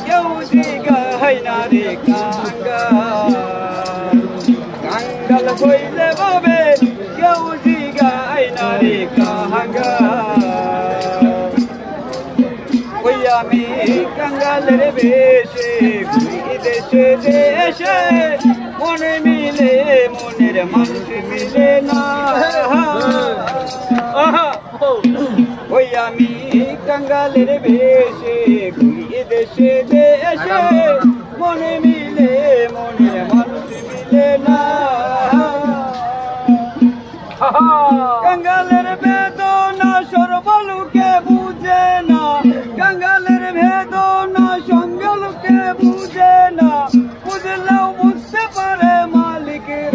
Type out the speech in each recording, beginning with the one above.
কেউ জিগায় না রে কাঙ্গাল কাঙ্গাল হইলে বাবে কেউ জিগায় না রে কাঙ্গাল ওই আমি কাঙ্গালের বেশে দেশে দেশে মনে মিলে মনের মানুষ মিলে না ওই আমি কাঙ্গালের বেশে ঘুরি দেশে দেশে মনে মিলে মনের মানুষ মিলে না কাঙ্গালের বেদনা সর্বলোকে বুঝে না কাঙ্গালের বেদনা সঙ্গলোকে বুঝে না বুঝলেও বুঝতে পারে মালিকের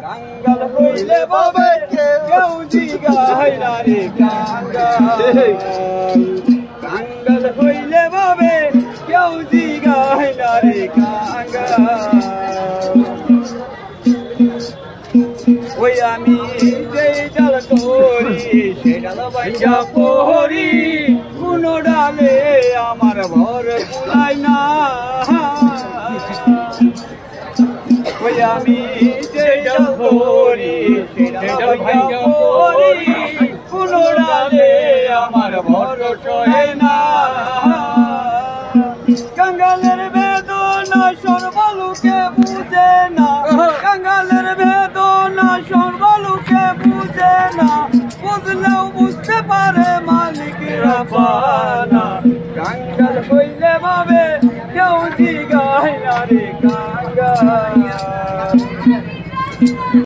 কাঙ্গাল হইলে বাবে কেউ জিগায় না রে কাঙ্গাল কাঙ্গাল হইলে বাবে কেউ জিগায় না রে কাঙ্গাল ওই আমি যেই ডাল করি সে ডাল বাইজা পড়ি কোন ডালে আমার ভর কুলায় না ওই আমি যেই ডাল করি সে ডাল বাইজা পড়ি কোন ডালে আমার ভর সহে না কাঙ্গালের বেদনা সর্বলোকে বুঝে না কাঙ্গালের বেদনা সর্বলোকে বুঝে না বুঝলেও বুঝতে পারে মালিকের পানা